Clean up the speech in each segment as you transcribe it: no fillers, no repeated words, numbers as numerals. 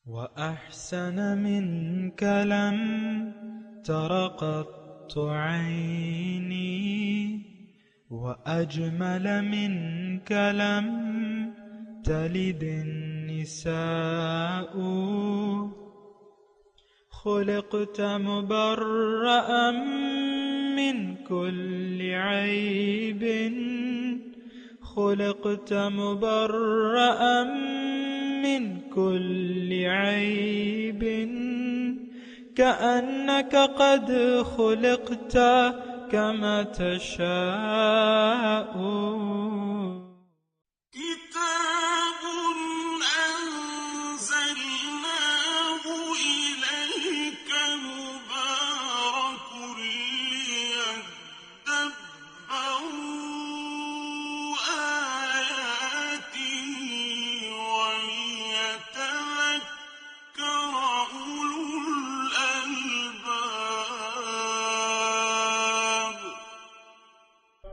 وأحسن منك لم تر قط عيني وأجمل منك لم تلد النساء خلقت مبرأ من كل عيب خلقت مبرأ من كل عيب كأنك قد خلقت كما تشاء كتاب أنزلناه إليك مبارك ليدبروا آياته وليتذكر أولو الألباب۔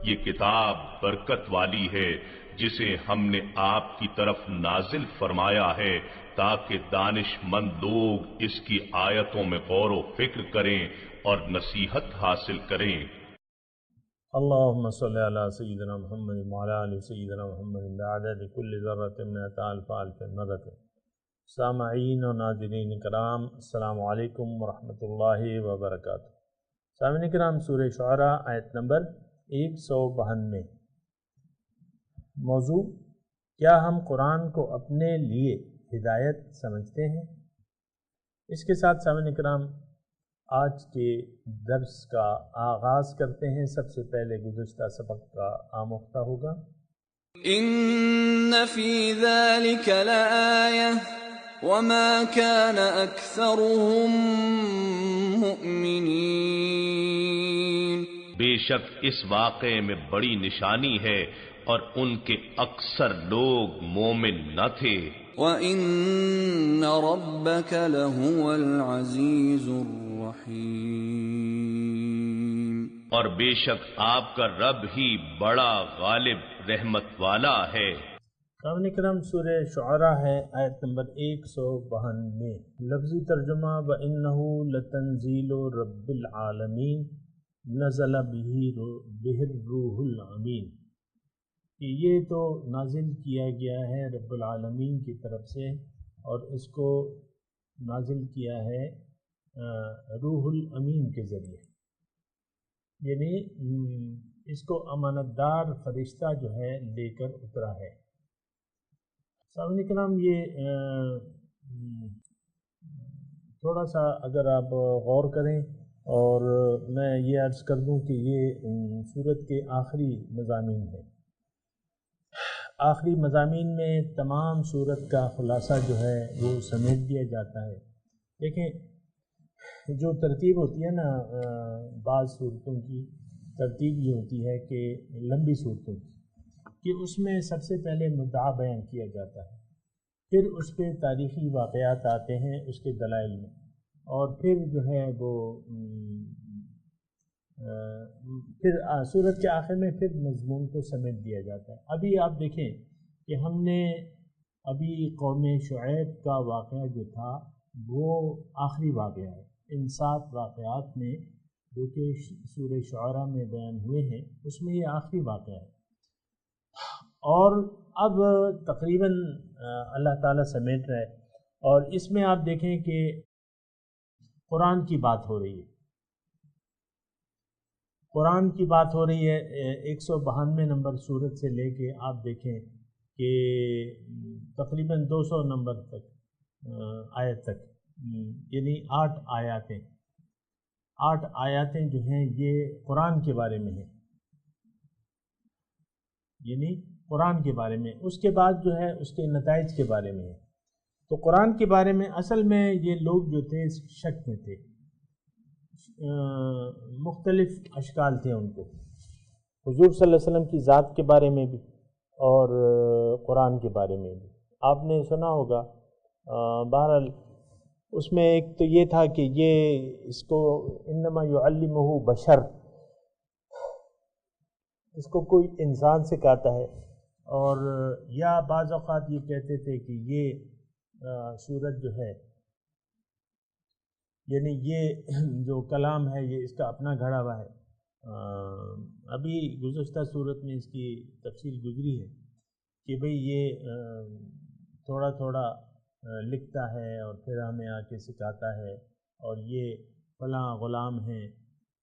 یہ کتاب برکت والی ہے جسے ہم نے آپ کی طرف نازل فرمایا ہے تاکہ دانش مند لوگ اس کی آیتوں میں غور و فکر کریں اور نصیحت حاصل کریں۔ اللهم صل على سيدنا محمد وعلى آل سيدنا محمد بعدد كل ذرة مئة ألف ألف مرة۔ سامعین و ناظرین کرام، السلام علیکم ورحمۃ اللہ وبرکاتہ۔ سامعین کرام، سورہ شعراء آیت نمبر 192۔ موضوع: کیا ہم قرآن کو اپنے لیے ہدایت سمجھتے ہیں؟ اس کے ساتھ سامعین کرام آج کے درس کا آغاز کرتے ہیں۔ سب سے پہلے گزشتہ سبق کا آموختہ ہوگا۔ ان فی ذلک لآیہ وما كان اکثرهم مؤمنین۔ بے شک اس واقعے میں بڑی نشانی ہے اور ان کے اکثر لوگ مومن نہ تھے۔ وَإِنَّ رَبَّكَ لَهُوَ الْعَزِيزُ الرَّحِيمُ۔ اور بے شک آپ کا رب ہی بڑا غالب رحمت والا ہے۔ سامعین کرام، سورہ شعراء ہے، آیت نمبر 192۔ لفظی ترجمہ: وَإِنَّهُ لَتَنزِيلُ رَبِّ الْعَالَمِينَ نَزَلَ بِهِ الرُّوحُ الْأَمِينُ۔ کہ یہ تو نازل کیا گیا ہے رب العالمین کی طرف سے، اور اس کو نازل کیا ہے روح الامین کے ذریعے، یعنی اس کو امانت دار فرشتہ جو ہے لے کر اترا ہے۔ سامعین کرام، یہ تھوڑا سا اگر آپ غور کریں، اور میں یہ عرض کر دوں کہ یہ سورت کے آخری مضامین ہیں۔ آخری مضامین میں تمام سورت کا خلاصہ جو ہے وہ سمیٹ دیا جاتا ہے۔ دیکھیں، جو ترتیب ہوتی ہے نا بعض صورتوں کی ترتیب یہ ہوتی ہے کہ لمبی صورتوں کی، کہ اس میں سب سے پہلے مدعا بیان کیا جاتا ہے، پھر اس پہ تاریخی واقعات آتے ہیں اس کے دلائل میں، اور پھر جو ہے وہ پھر سورت کے آخر میں پھر مضمون کو سمیٹ دیا جاتا ہے۔ ابھی آپ دیکھیں کہ ہم نے ابھی قوم شعیب کا واقعہ جو تھا وہ آخری واقعہ ہے۔ ان 7 واقعات میں جو کہ سورہ شعراء میں بیان ہوئے ہیں اس میں یہ آخری واقعہ ہے، اور اب تقریباً اللہ تعالیٰ سمیٹ رہا ہے، اور اس میں آپ دیکھیں کہ قرآن کی بات ہو رہی ہے۔ قرآن کی بات ہو رہی ہے 192 نمبر سورت سے لے کے آپ دیکھیں کہ تقریباً 200 نمبر تک آیت تک، یعنی 8 آیاتیں 8 آیاتیں جو ہیں یہ قرآن کے بارے میں ہیں، یعنی قرآن کے بارے میں۔ اس کے بعد جو ہے اس کے نتائج کے بارے میں ہے۔ تو قرآن کے بارے میں اصل میں یہ لوگ جو تھے شک میں تھے، مختلف اشکال تھے ان کو، حضور صلی اللہ علیہ وسلم کی ذات کے بارے میں بھی اور قرآن کے بارے میں بھی۔ آپ نے سنا ہوگا، بہرحال اس میں ایک تو یہ تھا کہ یہ اس کو انما یعلمہ بشر، اس کو کوئی انسان سکھاتا ہے، اور یا بعض اوقات یہ کہتے تھے کہ یہ سورت جو ہے، یعنی یہ جو کلام ہے یہ اس کا اپنا گھڑا ہوا ہے. ابھی گزشتہ صورت میں اس کی تفصیل گزری ہے کہ بھئی یہ تھوڑا تھوڑا لکھتا ہے اور پھر ہمیں آ کے سکھاتا ہے، اور یہ فلاں غلام ہیں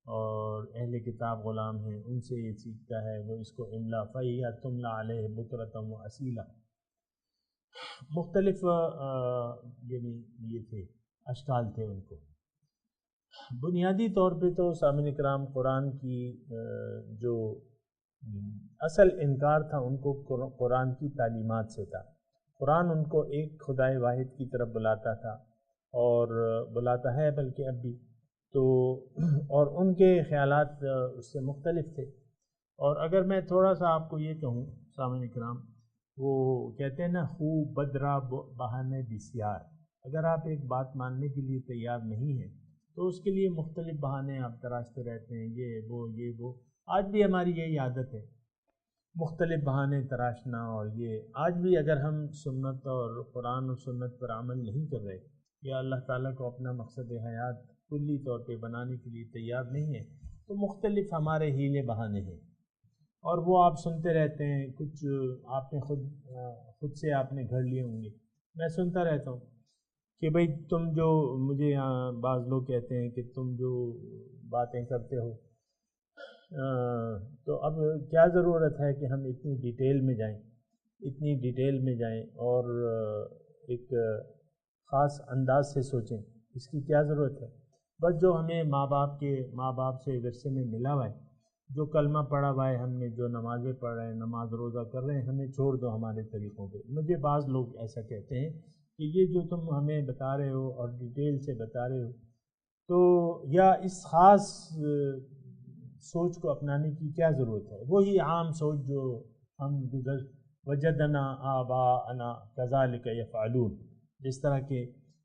اور اہل کتاب غلام ہیں، ان سے یہ سیکھتا ہے، وہ اس کو املا فَإِذَا تُمْلَى عَلَيْهِ بُكْرَةً وَأَصِيلًا. مختلف یعنی یہ تھے، اشکال تھے ان کو. بنیادی طور پہ تو سامعین کرام قرآن کی جو اصل انکار تھا ان کو قرآن کی تعلیمات سے تھا. قرآن ان کو ایک خدائے واحد کی طرف بلاتا تھا اور بلاتا ہے بلکہ اب بھی تو، اور ان کے خیالات اس سے مختلف تھے. اور اگر میں تھوڑا سا آپ کو یہ کہوں سامعین کرام، وہ کہتے ہیں نا خوب بدرا بہانے بسیار، اگر آپ ایک بات ماننے کے لیے تیار نہیں ہیں تو اس کے لیے مختلف بہانے آپ تراشتے رہتے ہیں، یہ وہ. آج بھی ہماری یہی عادت ہے، مختلف بہانے تراشنا. اور یہ آج بھی اگر ہم سنت اور قرآن و سنت پر عمل نہیں کر رہے یا اللہ تعالیٰ کو اپنا مقصد حیات کلی طور پہ بنانے کے لیے تیار نہیں ہے تو مختلف ہمارے ہیلے بہانے ہیں، اور وہ آپ سنتے رہتے ہیں. کچھ آپ نے خود سے آپ نے گھڑ لیے ہوں گے. میں سنتا رہتا ہوں کہ بھئی تم جو مجھے یہاں بعض لوگ کہتے ہیں کہ تم جو باتیں کرتے ہو تو اب کیا ضرورت ہے کہ ہم اتنی ڈیٹیل میں جائیں اور ایک خاص انداز سے سوچیں، اس کی کیا ضرورت ہے؟ بس جو ہمیں ماں باپ سے ورثے میں ملا ہوا ہے، جو کلمہ پڑھا ہوا ہے ہم نے، جو نمازیں پڑھ رہے ہیں، نماز روزہ کر رہے ہیں، ہمیں چھوڑ دو ہمارے طریقوں پہ. مجھے بعض لوگ ایسا کہتے ہیں کہ یہ جو تم ہمیں بتا رہے ہو اور ڈیٹیل سے بتا رہے ہو تو یا اس خاص سوچ کو اپنانے کی کیا ضرورت ہے؟ وہی عام سوچ جو ہم وجدنا آباءنا کذالک یفعلون، جس طرح کہ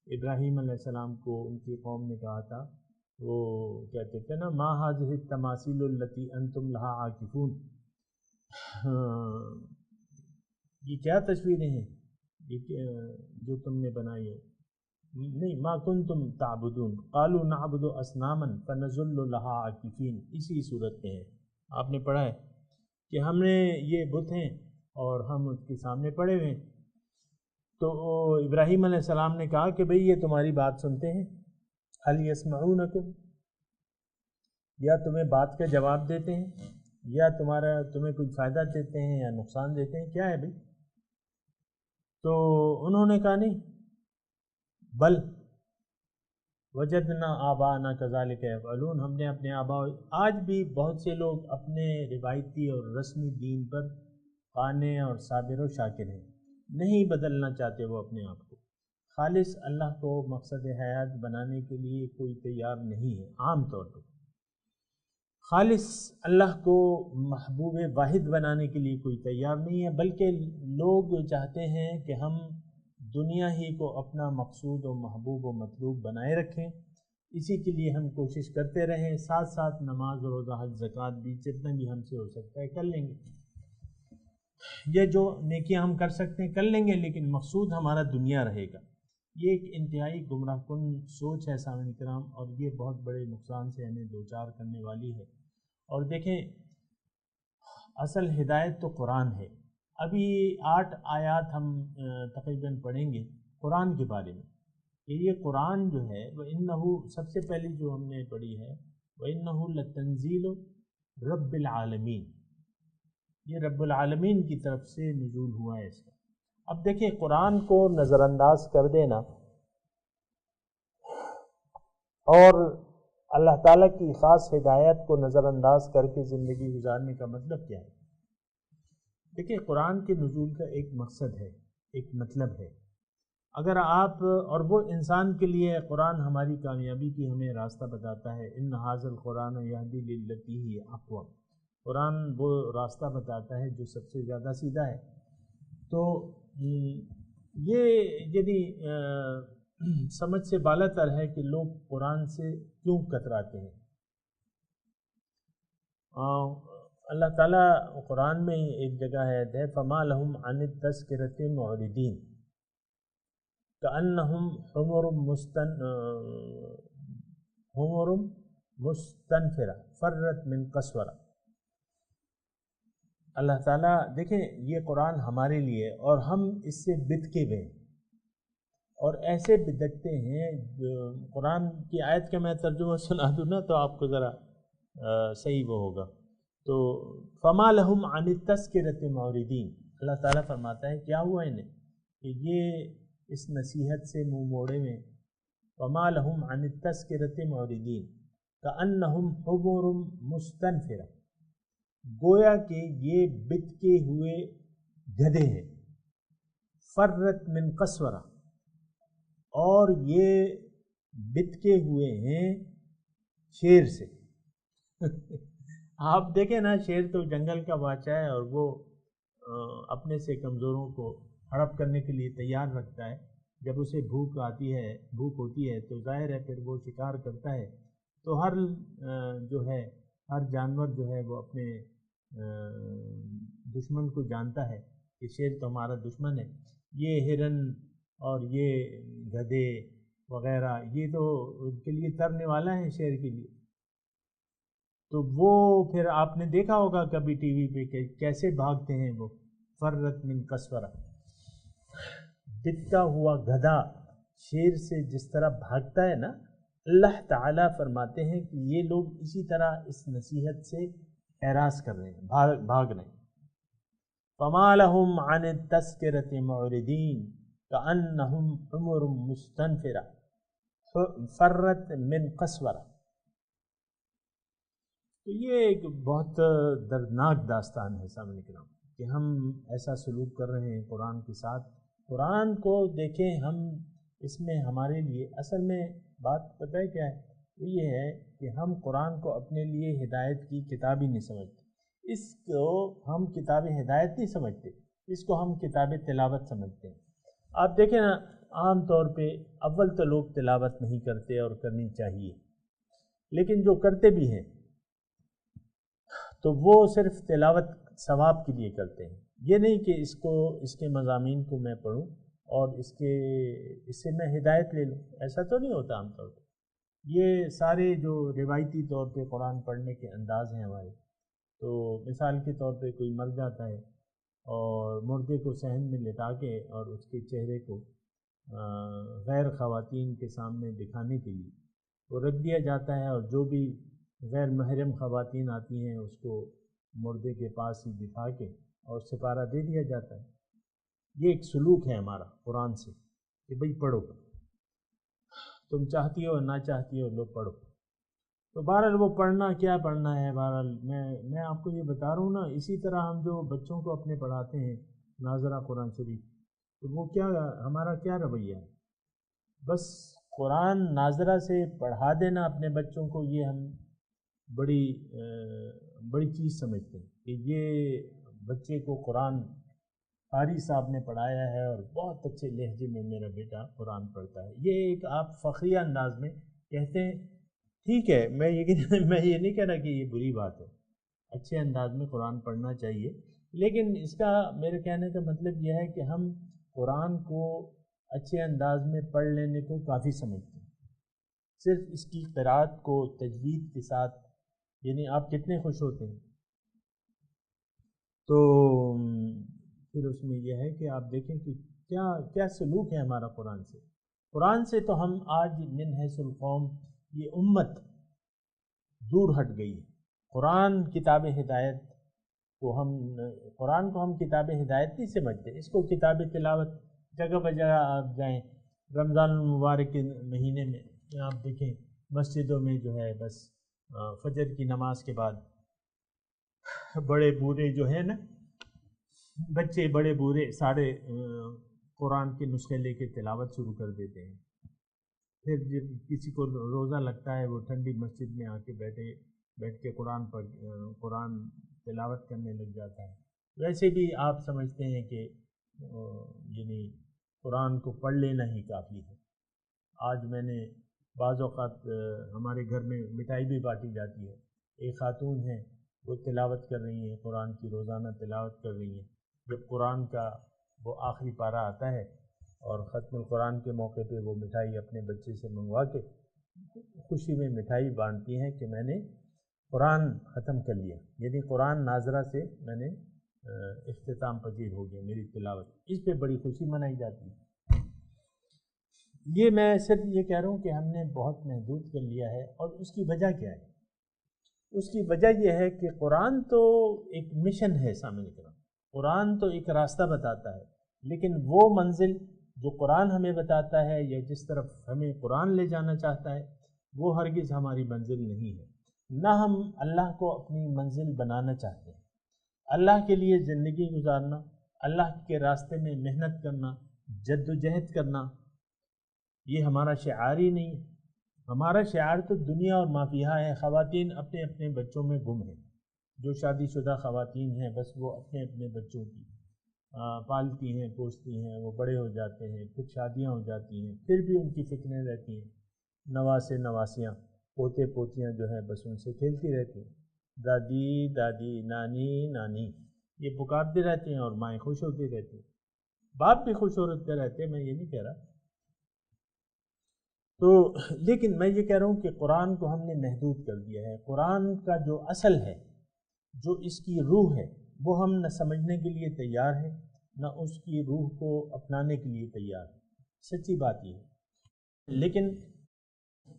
ابراہیم علیہ السلام کو ان کی قوم نے کہا تھا، وہ کہتے تھے نا ما هذه التماثیل التي انتم لها عاکفون، یہ کیا تصویریں ہیں جو تم نے بنائی ہیں؟ نہیں، ما کنتم تعبدون قالوا نعبد اصناما فنظل لها عاکفین. اسی صورت میں ہے، آپ نے پڑھا ہے کہ ہم نے یہ بت ہیں اور ہم اس کے سامنے پڑے ہوئے ہیں. تو ابراہیم علیہ السلام نے کہا کہ بھئی یہ تمہاری بات سنتے ہیں، هل يسمعونکم، یا تمہیں بات کا جواب دیتے ہیں، یا تمہیں کچھ فائدہ دیتے ہیں یا نقصان دیتے ہیں، کیا ہے بھئی؟ تو انہوں نے کہا نہیں، بل وجدنا آباءنا کذالک یفعلون، ہم نے اپنے آباء. آج بھی بہت سے لوگ اپنے روایتی اور رسمی دین پر قانع اور صابر و شاکر ہیں، نہیں بدلنا چاہتے وہ اپنے آپ کو. خالص اللہ کو مقصد حیات بنانے کے لیے کوئی تیار نہیں ہے. عام طور پر خالص اللہ کو محبوب واحد بنانے کے لیے کوئی تیار نہیں ہے، بلکہ لوگ چاہتے ہیں کہ ہم دنیا ہی کو اپنا مقصود و محبوب و مطلوب بنائے رکھیں، اسی کے لیے ہم کوشش کرتے رہیں، ساتھ ساتھ نماز روزہ حج زکوٰۃ بھی جتنا بھی ہم سے ہو سکتا ہے کر لیں گے، یہ جو نیکیاں ہم کر سکتے ہیں کر لیں گے، لیکن مقصود ہمارا دنیا رہے گا. یہ ایک انتہائی گمراہ کن سوچ ہے سامعین کرام، اور یہ بہت بڑے نقصان سے ہمیں دوچار کرنے والی ہے. اور دیکھیں اصل ہدایت تو قرآن ہے. ابھی 8 آیات ہم تقریباً پڑھیں گے قرآن کے بارے میں کہ یہ قرآن جو ہے وَإِنَّهُ، سب سے پہلی جو ہم نے پڑھی ہے وَإِنَّهُ لَتَنزِيلُ رَبِّ الْعَالَمِينَ، یہ رب العالمین کی طرف سے نزول ہوا ہے اس کا. اب دیکھیں قرآن کو نظر انداز کر دینا اور اللہ تعالیٰ کی خاص ہدایت کو نظر انداز کر کے زندگی گزارنے کا مطلب کیا ہے؟ دیکھیں قرآن کے نزول کا ایک مقصد ہے، ایک مطلب ہے. اگر آپ، اور وہ انسان کے لیے قرآن ہماری کامیابی کی ہمیں راستہ بتاتا ہے، ان ھذا القرآن یہدی للتی ہی اقوم، قرآن وہ راستہ بتاتا ہے جو سب سے زیادہ سیدھا ہے. تو یہ یعنی سمجھ سے بالا تر ہے کہ لوگ قرآن سے کیوں کتراتے ہیں. اللہ تعالیٰ قرآن میں ایک جگہ ہے فما لہم عن التذکرۃ معرضین، کأنہم حمر مستنفرہ فرت من قسورہ۔ اللہ تعالیٰ دیکھیں یہ قرآن ہمارے لیے اور ہم اس سے بدکے ہوئے ہیں اور ایسے بدکتے ہیں جو قرآن کی آیت کا میں ترجمہ سنا دوں نا تو آپ کو ذرا صحیح وہ ہوگا۔ تو فما لہم عن التذکرۃ معرضین، اللہ تعالیٰ فرماتا ہے کیا ہوا انہیں کہ یہ اس نصیحت سے منہ موڑے میں۔ فما لہم عن التذکرۃ معرضین کأنہم حمر مستنفرہ، گویا کہ یہ بتکے ہوئے گدھے ہیں، فرت من قسورہ، اور یہ بتکے ہوئے ہیں شیر سے۔ آپ دیکھیں نا، شیر تو جنگل کا بادشاہ ہے اور وہ اپنے سے کمزوروں کو ہڑپ کرنے کے لیے تیار رکھتا ہے۔ جب اسے بھوک ہوتی ہے تو ظاہر ہے پھر وہ شکار کرتا ہے۔ تو ہر جانور جو ہے وہ اپنے دشمن کو جانتا ہے کہ شیر تو ہمارا دشمن ہے۔ یہ ہرن اور یہ گدھے وغیرہ یہ تو ان کے لیے ترنے والا ہے شیر کے لیے۔ تو وہ پھر آپ نے دیکھا ہوگا کبھی ٹی وی پہ کہ کیسے بھاگتے ہیں وہ، فرت من قسورہ، بتکا ہوا گدھا شیر سے جس طرح بھاگتا ہے نا، اللہ تعالیٰ فرماتے ہیں کہ یہ لوگ اسی طرح اس نصیحت سے اعراض کر رہے ہیں، بھاگ رہے ہیں۔ فما لہم عن التذکرۃ معرضین کأنہم حمر مستنفرہ فرت من قسورہ۔ تو یہ ایک بہت دردناک داستان ہے سامنے کرام کہ ہم ایسا سلوک کر رہے ہیں قرآن کے ساتھ۔ قرآن کو دیکھیں، ہم اس میں ہمارے لیے اصل میں بات پتہ ہے کیا ہے، وہ یہ ہے کہ ہم قرآن کو اپنے لیے ہدایت کی کتاب ہی نہیں سمجھتے، اس کو ہم کتاب ہدایت نہیں سمجھتے، اس کو ہم کتاب تلاوت سمجھتے ہیں۔ آپ دیکھیں نا، عام طور پہ اول تو لوگ تلاوت نہیں کرتے اور کرنی چاہیے، لیکن جو کرتے بھی ہیں تو وہ صرف تلاوت ثواب کے لیے کرتے ہیں، یہ نہیں کہ اس کے مضامین کو میں پڑھوں اور اس سے میں ہدایت لے لوں، ایسا تو نہیں ہوتا عام طور پہ۔ یہ سارے جو روایتی طور پہ قرآن پڑھنے کے انداز ہیں ہمارے، تو مثال کے طور پہ کوئی مر جاتا ہے اور مردے کو صحن میں لٹا کے اور اس کے چہرے کو غیر خواتین کے سامنے دکھانے کے لیے وہ رکھ دیا جاتا ہے، اور جو بھی غیر محرم خواتین آتی ہیں اس کو مردے کے پاس ہی بٹھا کے اور سپارہ دے دیا جاتا ہے۔ یہ ایک سلوک ہے ہمارا قرآن سے کہ بھئی پڑھو، تم چاہتی ہو نہ چاہتی ہو لو پڑھو۔ تو بہرحال وہ پڑھنا کیا پڑھنا ہے، بہرحال میں آپ کو یہ بتا رہا ہوں نا، اسی طرح ہم جو بچوں کو اپنے پڑھاتے ہیں ناظرہ قرآن شریف، تو وہ کیا ہمارا کیا رویہ ہے، بس قرآن ناظرہ سے پڑھا دینا اپنے بچوں کو، یہ ہم بڑی چیز سمجھتے ہیں کہ یہ بچے کو قرآن قاری صاحب نے پڑھایا ہے اور بہت اچھے لہجے میں میرا بیٹا قرآن پڑھتا ہے۔ یہ ایک آپ فخریہ انداز میں کہتے ہیں، ٹھیک ہے، میں یہ نہیں کہہ رہا کہ یہ بری بات ہے، اچھے انداز میں قرآن پڑھنا چاہیے، لیکن اس کا میرے کہنے کا مطلب یہ ہے کہ ہم قرآن کو اچھے انداز میں پڑھ لینے کو کافی سمجھتے ہیں، صرف اس کی قرأت کو تجوید کے ساتھ، یعنی آپ کتنے خوش ہوتے ہیں۔ تو پھر اس میں یہ ہے کہ آپ دیکھیں کہ کیا سلوک ہے ہمارا قرآن سے تو ہم آج من حیث القوم یہ امت دور ہٹ گئی ہے۔ قرآن کتاب ہدایت قرآن کو ہم کتاب ہدایت نہیں سمجھتے، اس کو کتاب تلاوت، جگہ بجگہ آپ جائیں رمضان المبارک کے مہینے میں آپ دیکھیں مسجدوں میں جو ہے بس فجر کی نماز کے بعد بڑے بوڑھے جو ہیں نا، بچے بڑے بوڑھے سارے قرآن کے نسخے لے کے تلاوت شروع کر دیتے ہیں۔ پھر جب کسی کو روزہ لگتا ہے وہ ٹھنڈی مسجد میں آ کے بیٹھ کے قرآن تلاوت کرنے لگ جاتا ہے۔ ویسے بھی آپ سمجھتے ہیں کہ یعنی قرآن کو پڑھ لینا ہی کافی ہے۔ آج میں نے بعض اوقات ہمارے گھر میں مٹھائی بھی بانٹی جاتی ہے، ایک خاتون ہیں وہ تلاوت کر رہی ہیں، قرآن کی روزانہ تلاوت کر رہی ہیں۔ جب قرآن کا وہ آخری پارہ آتا ہے اور ختم القرآن کے موقع پہ وہ مٹھائی اپنے بچے سے منگوا کے خوشی میں مٹھائی بانٹتی ہیں کہ میں نے قرآن ختم کر لیا، یعنی قرآن ناظرہ سے میں نے اختتام پذیر ہو گیا میری تلاوت، اس پہ بڑی خوشی منائی جاتی ہے۔ یہ میں صرف یہ کہہ رہا ہوں کہ ہم نے بہت محدود کر لیا ہے، اور اس کی وجہ کیا ہے؟ اس کی وجہ یہ ہے کہ قرآن تو ایک مشن ہے سامنے کرام، قرآن تو ایک راستہ بتاتا ہے، لیکن وہ منزل جو قرآن ہمیں بتاتا ہے یا جس طرف ہمیں قرآن لے جانا چاہتا ہے وہ ہرگز ہماری منزل نہیں ہے، نہ ہم اللہ کو اپنی منزل بنانا چاہتے ہیں۔ اللہ کے لیے زندگی گزارنا، اللہ کے راستے میں محنت کرنا، جد و جہد کرنا، یہ ہمارا شعار ہی نہیں ہے۔ ہمارا شعار تو دنیا اور ما فیہا ہے۔ خواتین اپنے اپنے بچوں میں گم ہیں، جو شادی شدہ خواتین ہیں بس وہ اپنے اپنے بچوں کی پالتی ہیں پوستی ہیں، وہ بڑے ہو جاتے ہیں، پھر شادیاں ہو جاتی ہیں، پھر بھی ان کی فکریں رہتی ہیں، نواسے نواسیاں پوتے پوتیاں جو ہیں بس ان سے کھیلتی رہتی ہیں، دادی دادی نانی نانی یہ پکارتے رہتے ہیں، اور مائیں خوش ہوتی رہتی ہیں، باپ بھی خوش ہوتے رہتے ہیں، میں یہ نہیں کہہ رہا۔ تو لیکن میں یہ کہہ رہا ہوں کہ قرآن کو ہم نے محدود کر دیا ہے۔ قرآن کا جو اصل ہے، جو اس کی روح ہے، وہ ہم نہ سمجھنے کے لیے تیار ہیں، نہ اس کی روح کو اپنانے کے لیے تیار ہیں، سچی بات یہ ہے۔ لیکن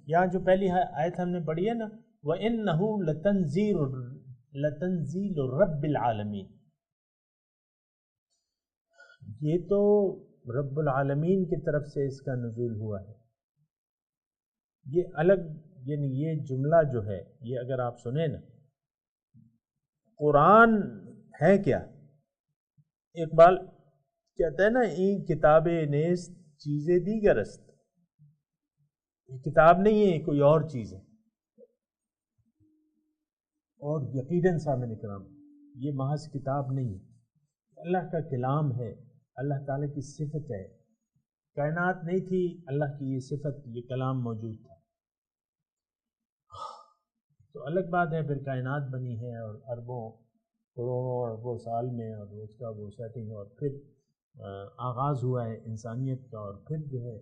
یہاں جو پہلی آیت ہم نے پڑھی ہے نا، وَإِنَّهُ لَتَنزِيلُ رَبِّ الْعَالَمِينَ، یہ تو رب العالمین کی طرف سے اس کا نزول ہوا ہے۔ یہ الگ، یعنی یہ جملہ جو ہے، یہ اگر آپ سنیں نا، قرآن ہے کیا؟ اقبال کہتا ہے نا، این کتاب نیست چیزیں دیگر است، یہ کتاب نہیں ہے، کوئی اور چیز ہے۔ اور یقیناً سامعین کرام یہ محض کتاب نہیں ہے، اللہ کا کلام ہے، اللہ تعالیٰ کی صفت ہے۔ کائنات نہیں تھی، اللہ کی یہ صفت، یہ کلام موجود تھا۔ تو الگ بات ہے پھر کائنات بنی ہے اور اربوں کروڑوں اربوں سال میں، اور اس کا وہ سیٹنگ، اور پھر آغاز ہوا ہے انسانیت کا، اور پھر جو ہے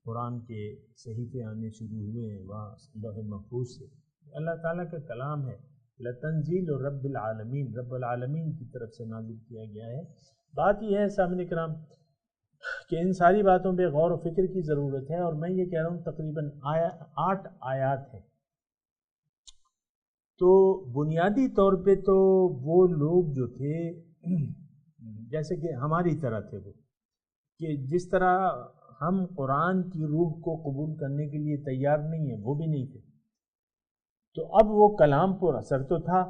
قرآن کے صحیفے آنے شروع ہوئے ہیں وہاں لوح محفوظ سے۔ اللہ تعالیٰ کا کلام ہے، لتنزیل رب العالمین، رب العالمین کی طرف سے نازل کیا گیا ہے۔ بات یہ ہے سامعین کرام کہ ان ساری باتوں پہ غور و فکر کی ضرورت ہے، اور میں یہ کہہ رہا ہوں تقریباً 8 آیات ہیں۔ تو بنیادی طور پہ تو وہ لوگ جو تھے جیسے کہ ہماری طرح تھے، وہ کہ جس طرح ہم قرآن کی روح کو قبول کرنے کے لیے تیار نہیں ہیں، وہ بھی نہیں تھے۔ تو اب وہ کلام پر اثر تو تھا،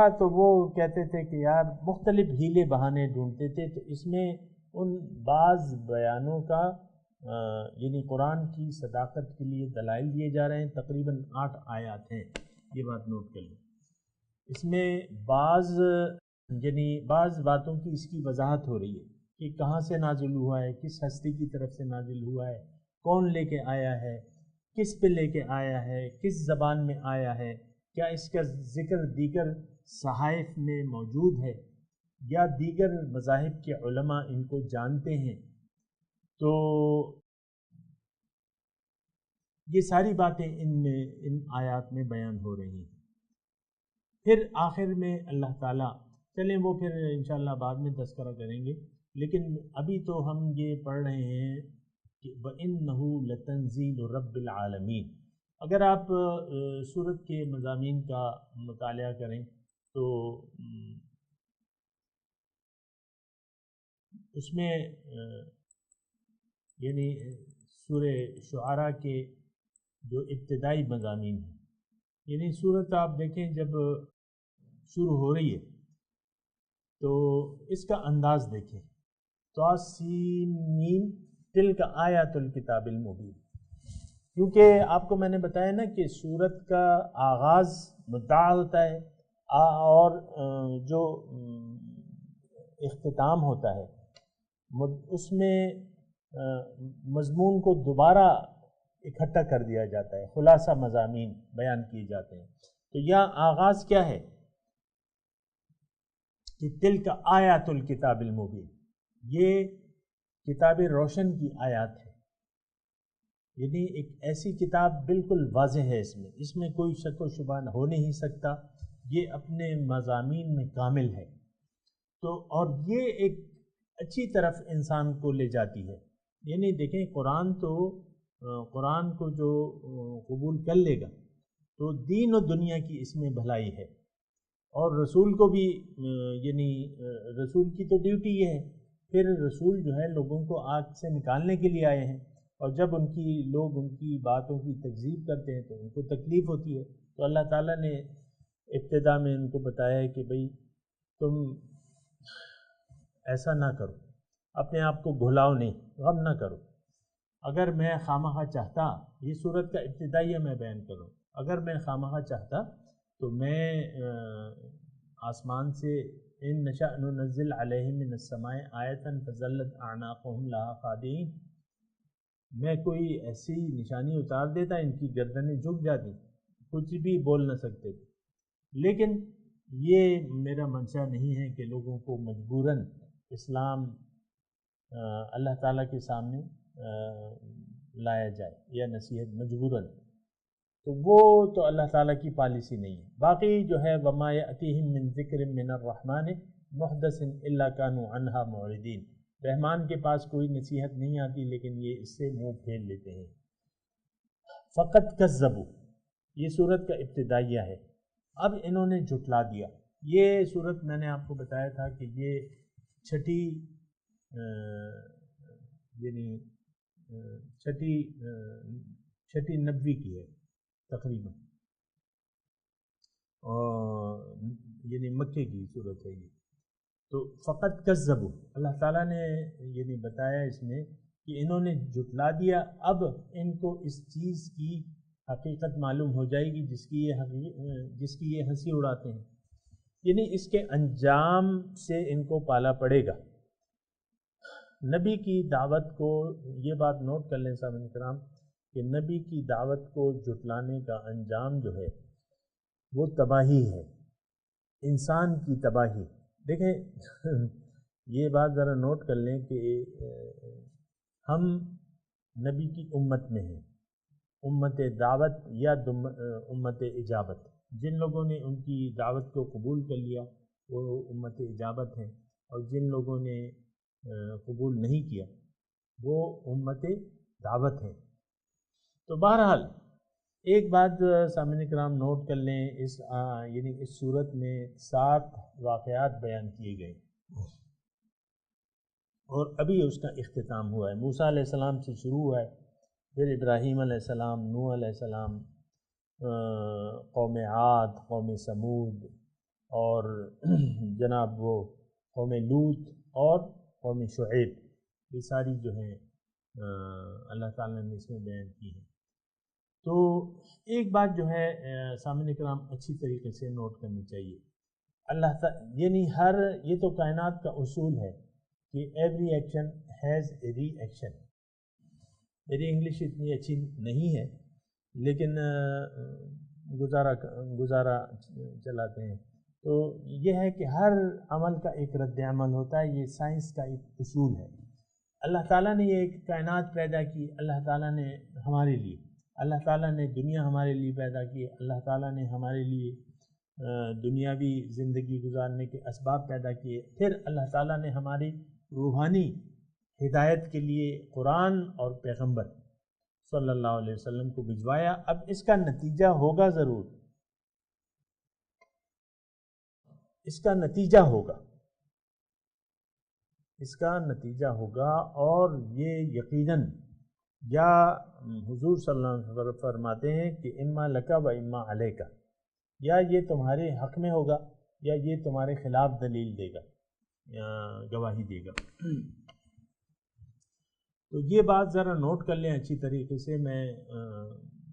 تو وہ کہتے تھے کہ یار مختلف ہیلے بہانے ڈھونڈتے تھے۔ تو اس میں ان بعض بیانوں کا یعنی قرآن کی صداقت کے لیے دلائل دیے جا رہے ہیں، تقریباً 8 آیات ہیں، یہ بات نوٹ کر لیں۔ اس میں بعض باتوں کی اس کی وضاحت ہو رہی ہے کہ کہاں سے نازل ہوا ہے، کس ہستی کی طرف سے نازل ہوا ہے، کون لے کے آیا ہے، کس پہ لے کے آیا ہے، کس زبان میں آیا ہے، کیا اس کا ذکر دیگر صحائف میں موجود ہے یا دیگر مذاہب کے علماء ان کو جانتے ہیں۔ تو یہ ساری باتیں ان آیات میں بیان ہو رہی ہیں۔ پھر آخر میں اللہ تعالیٰ، چلیں وہ پھر انشاءاللہ بعد میں تذکرہ کریں گے، لیکن ابھی تو ہم یہ پڑھ رہے ہیں کہ وَإِنَّهُ لَتَنزِيلُ رَبِّ الْعَالَمِينَ۔ اگر آپ سورت کے مضامین کا مطالعہ کریں تو اس میں یعنی سورہ شعراء کے جو ابتدائی مضامین ہیں، یعنی سورت آپ دیکھیں جب شروع ہو رہی ہے تو اس کا انداز دیکھیں، طاسین تلک آیات الکتاب المبین، کیونکہ آپ کو میں نے بتایا نا کہ سورت کا آغاز مدعا ہوتا ہے اور جو اختتام ہوتا ہے اس میں مضمون کو دوبارہ اکٹھا کر دیا جاتا ہے، خلاصہ مضامین بیان کیے جاتے ہیں۔ تو یہاں آغاز کیا ہے کہ تلک آیات الکتاب المبین، یہ کتاب روشن کی آیات ہے، یعنی ایک ایسی کتاب بالکل واضح ہے، اس میں کوئی شک و شبہ ہو نہیں سکتا، یہ اپنے مضامین میں کامل ہے۔ تو اور یہ ایک اچھی طرف انسان کو لے جاتی ہے، یعنی دیکھیں قرآن کو جو قبول کر لے گا تو دین و دنیا کی اس میں بھلائی ہے، اور رسول کو بھی یعنی رسول کی تو ڈیوٹی یہ ہے، پھر رسول جو ہے لوگوں کو آگ سے نکالنے کے لیے آئے ہیں، اور جب لوگ ان کی باتوں کی تکذیب کرتے ہیں تو ان کو تکلیف ہوتی ہے، تو اللہ تعالیٰ نے ابتدا میں ان کو بتایا ہے کہ بھئی تم ایسا نہ کرو، اپنے آپ کو بھلاؤ نہیں، غم نہ کرو۔ اگر میں خواہ چاہتا، یہ صورت کا ابتدائیہ میں بیان کروں، اگر میں خواہ چاہتا تو میں آسمان سے ان نشأ ننزل علیہم من السماء آیۃ فظلت اعناقہم لہا خاضعین، میں کوئی ایسی نشانی اتار دیتا ان کی گردنیں جھک جاتی، کچھ بھی بول نہ سکتے تھے، لیکن یہ میرا منشا نہیں ہے کہ لوگوں کو مجبوراً اسلام اللہ تعالیٰ کے سامنے لایا جائے یا نصیحت مجبوراً، تو وہ تو اللہ تعالیٰ کی پالیسی نہیں ہے۔ باقی جو ہے وما یأتیہم من ذکر من الرحمن محدث الا کانوا عنہا معرضین، رحمان کے پاس کوئی نصیحت نہیں آتی لیکن یہ اس سے منہ پھیر لیتے ہیں۔ فقط کذبوا، یہ صورت کا ابتدائیہ ہے، اب انہوں نے جھٹلا دیا۔ یہ صورت میں نے آپ کو بتایا تھا کہ یہ چھٹی نبوی کی ہے تقریباً، اور یعنی مکے کی صورت ہے یہ۔ تو فقط کذبوا، اللہ تعالیٰ نے یعنی بتایا اس میں کہ انہوں نے جھٹلا دیا، اب ان کو اس چیز کی حقیقت معلوم ہو جائے گی جس کی یہ ہنسی اڑاتے ہیں، یعنی اس کے انجام سے ان کو پالا پڑے گا۔ نبی کی دعوت کو، یہ بات نوٹ کر لیں سامعین کرام کہ نبی کی دعوت کو جھٹلانے کا انجام جو ہے وہ تباہی ہے، انسان کی تباہی۔ دیکھیں یہ بات ذرا نوٹ کر لیں کہ ہم نبی کی امت میں ہیں، امت دعوت یا امت اجابت۔ جن لوگوں نے ان کی دعوت کو قبول کر لیا وہ امت اجابت ہیں، اور جن لوگوں نے قبول نہیں کیا وہ امت دعوت ہیں۔ تو بہرحال ایک بات سامعین کرام نوٹ کر لیں، یعنی اس صورت میں 7 واقعات بیان کیے گئے اور ابھی اس کا اختتام ہوا ہے۔ موسیٰ علیہ السلام سے شروع ہوا ہے، پھر ابراہیم علیہ السلام، نوح علیہ السلام، قوم عاد، قوم سمود، اور جناب وہ قوم لوط اور قوم شعیب، یہ ساری جو ہیں اللہ تعالیٰ نے اس میں بیان کی ہے۔ تو ایک بات جو ہے سامعین کرام اچھی طریقے سے نوٹ کرنی چاہیے، اللہ تعالیٰ یعنی یہ تو کائنات کا اصول ہے کہ every action has a reaction. میری انگلش اتنی اچھی نہیں ہے لیکن گزارا چلاتے ہیں، تو یہ ہے کہ ہر عمل کا ایک رد عمل ہوتا ہے، یہ سائنس کا ایک اصول ہے۔ اللہ تعالیٰ نے یہ ایک کائنات پیدا کی، اللہ تعالیٰ نے ہمارے لیے، اللہ تعالیٰ نے دنیا ہمارے لیے پیدا کی، اللہ تعالیٰ نے ہمارے لیے دنیاوی زندگی گزارنے کے اسباب پیدا کیے، پھر اللہ تعالیٰ نے ہماری روحانی ہدایت کے لیے قرآن اور پیغمبر صلی اللہ علیہ وسلم کو بھجوایا۔ اب اس کا نتیجہ ہوگا ضرور، اس کا نتیجہ ہوگا، اور یہ یقیناً یا حضور صلی اللہ علیہ وسلم فرماتے ہیں کہ اما لکا و اما علیکا، یا یہ تمہارے حق میں ہوگا یا یہ تمہارے خلاف دلیل دے گا یا گواہی دے گا۔ تو یہ بات ذرا نوٹ کر لیں اچھی طریقے سے۔ میں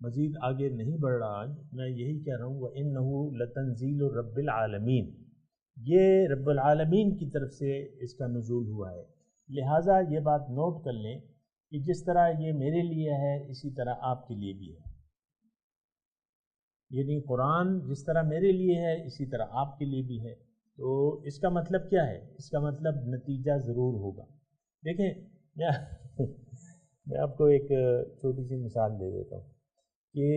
مزید آگے نہیں بڑھ رہا آج، میں یہی کہہ رہا ہوں وَإِنَّهُ لَتَنزِيلُ رَبِّ الْعَالَمِينَ، یہ رب العالمین کی طرف سے اس کا نزول ہوا ہے، لہٰذا یہ بات نوٹ کر لیں کہ جس طرح یہ میرے لیے ہے اسی طرح آپ کے لیے بھی ہے، یعنی قرآن جس طرح میرے لیے ہے اسی طرح آپ کے لیے بھی ہے۔ تو اس کا مطلب کیا ہے؟ اس کا مطلب نتیجہ ضرور ہوگا، دیکھیں میں آپ کو ایک چھوٹی سی مثال دے دیتا ہوں کہ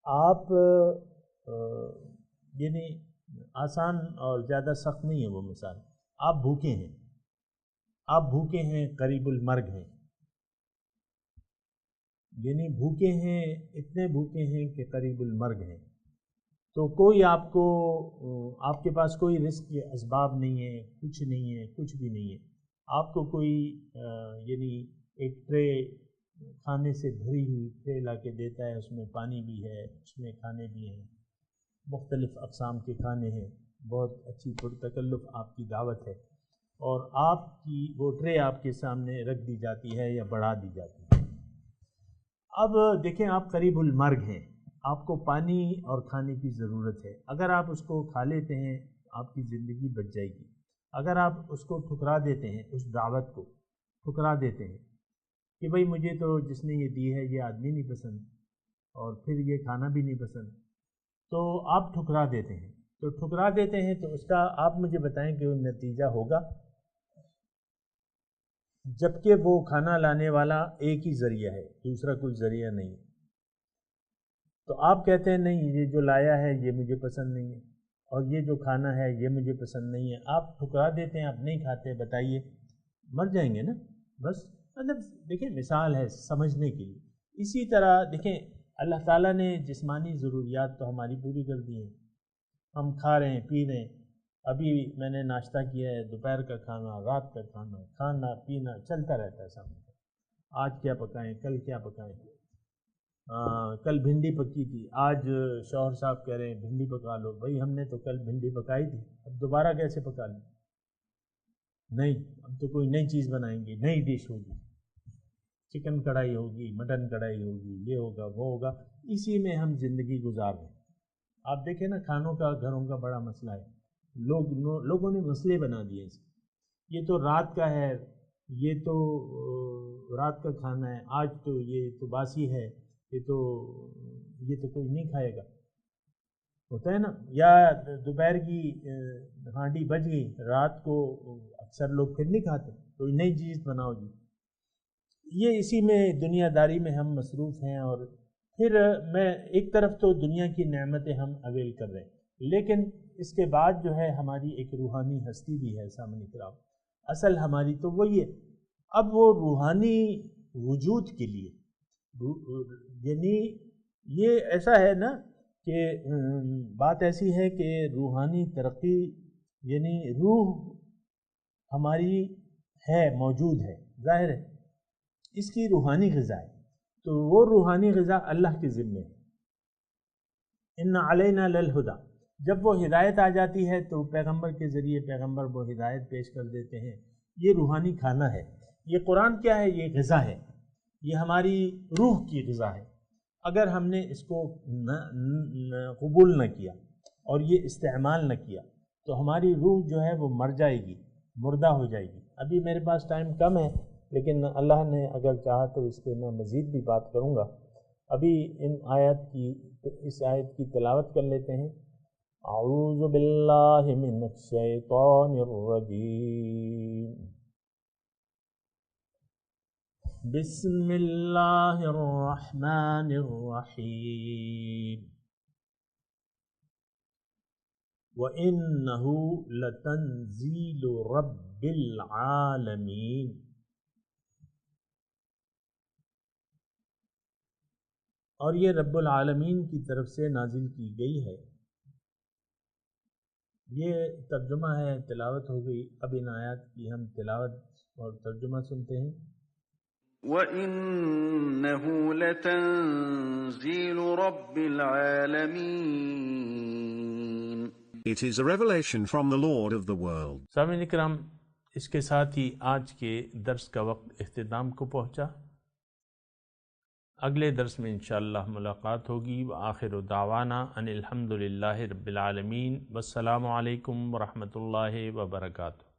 آپ یعنی آسان اور زیادہ سخت نہیں ہے وہ مثال. آپ بھوکے ہیں قریب المرگ ہیں، یعنی بھوکے ہیں، اتنے بھوکے ہیں کہ قریب المرگ ہیں. تو کوئی آپ کے پاس کوئی رزق کے اسباب نہیں ہے، کچھ نہیں ہے، کچھ بھی نہیں ہے. آپ کو کوئی یعنی ایک ٹرے کھانے سے بھری ہوئی ٹرے لا کے دیتا ہے، اس میں پانی بھی ہے، اس میں کھانے بھی ہیں، مختلف اقسام کے کھانے ہیں، بہت اچھی پرتکلف آپ کی دعوت ہے، اور آپ کی وہ ٹرے آپ کے سامنے رکھ دی جاتی ہے یا بڑھا دی جاتی ہے. اب دیکھیں آپ قریب المرگ ہیں، آپ کو پانی اور کھانے کی ضرورت ہے. اگر آپ اس کو کھا لیتے ہیں آپ کی زندگی بچ جائے گی. اگر آپ اس کو ٹھکرا دیتے ہیں، اس دعوت کو ٹھکرا دیتے ہیں کہ بھئی مجھے تو جس نے یہ دی ہے یہ آدمی نہیں پسند اور پھر یہ کھانا بھی نہیں پسند، تو آپ ٹھکرا دیتے ہیں. تو ٹھکرا دیتے ہیں تو اس کا آپ مجھے بتائیں کہ وہ نتیجہ ہوگا، جبکہ وہ کھانا لانے والا ایک ہی ذریعہ ہے، دوسرا کوئی ذریعہ نہیں. تو آپ کہتے ہیں نہیں یہ جو لایا ہے یہ مجھے پسند نہیں ہے، اور یہ جو کھانا ہے یہ مجھے پسند نہیں ہے. آپ ٹھکرا دیتے ہیں، آپ نہیں کھاتے، بتائیے مر جائیں گے نا. بس مطلب دیکھیں مثال ہے سمجھنے کے لیے. اسی طرح دیکھیں اللہ تعالیٰ نے جسمانی ضروریات تو ہماری پوری کر دی ہیں، ہم کھا رہے ہیں، پی رہے ہیں. ابھی میں نے ناشتہ کیا ہے، دوپہر کا کھانا، رات کا کھانا، کھانا پینا چلتا رہتا ہے سامنے. آج کیا پکائیں، کل کیا پکائیں. کل بھنڈی پکی تھی، آج شوہر صاحب کہہ رہے ہیں بھنڈی پکا لو. بھائی ہم نے تو کل بھنڈی پکائی تھی، اب دوبارہ کیسے پکا لیں؟ نہیں، اب تو کوئی نئی چیز بنائیں گے، نئی ڈش ہوگی، چکن کڑھائی ہوگی، مٹن کڑھائی ہوگی، یہ ہوگا وہ ہوگا. اسی میں ہم زندگی گزار رہے ہیں. آپ دیکھیں نا کھانوں کا گھروں کا بڑا مسئلہ ہے. لوگوں نے مسئلے بنا دیے. یہ تو رات کا ہے، یہ تو رات کا کھانا ہے، آج تو یہ تو باسی ہے، یہ تو کوئی نہیں کھائے گا. ہوتا ہے نا. یا دوپہر کی ہانڈی بج گئی، رات کو اکثر لوگ پھر نہیں کھاتے، کوئی نئی چیز بناؤ جی. یہ اسی میں دنیا داری میں ہم مصروف ہیں. اور پھر میں ایک طرف تو دنیا کی نعمتیں ہم اویل کر رہے ہیں، لیکن اس کے بعد جو ہے ہماری ایک روحانی ہستی بھی ہے سامنے کرام. اصل ہماری تو وہی ہے. اب وہ روحانی وجود کے لیے یعنی یہ ایسا ہے نا کہ بات ایسی ہے کہ روحانی ترقی یعنی روح ہماری ہے، موجود ہے، ظاہر ہے اس کی روحانی غذا ہے. تو وہ روحانی غذا اللہ کے ذمے ہے. ان علینا للہدی. جب وہ ہدایت آ جاتی ہے تو پیغمبر کے ذریعے پیغمبر وہ ہدایت پیش کر دیتے ہیں. یہ روحانی کھانا ہے. یہ قرآن کیا ہے؟ یہ غذا ہے، یہ ہماری روح کی غذا ہے. اگر ہم نے اس کو قبول نہ کیا اور یہ استعمال نہ کیا تو ہماری روح جو ہے وہ مر جائے گی، مردہ ہو جائے گی. ابھی میرے پاس ٹائم کم ہے، لیکن اللہ نے اگر چاہا تو اس پہ میں مزید بھی بات کروں گا. ابھی اس آیت کی تلاوت کر لیتے ہیں. اعوذ باللہ من الشیطان الرجیم. بسم اللہ الرحمن الرحیم. وَإِنَّهُ لَتَنزِيلُ رَبِّ الْعَالَمِينَ. اور یہ رب العالمین کی طرف سے نازل کی گئی ہے. یہ ترجمہ ہے، تلاوت ہو گئی. اب ان آیات کی ہم تلاوت اور ترجمہ سنتے ہیں. وَإِنَّهُ لَتَنزِيلُ رَبِّ الْعَالَمِينَ. It is a revelation from the Lord of the world. سامعین کرام، اس کے ساتھ ہی آج کے درس کا وقت اختتام کو پہنچا. اگلے درس میں انشاءاللہ ملاقات ہوگی. وآخر دعوانا ان الحمدللہ رب العالمین. والسلام علیکم ورحمۃ اللہ وبرکاتہ.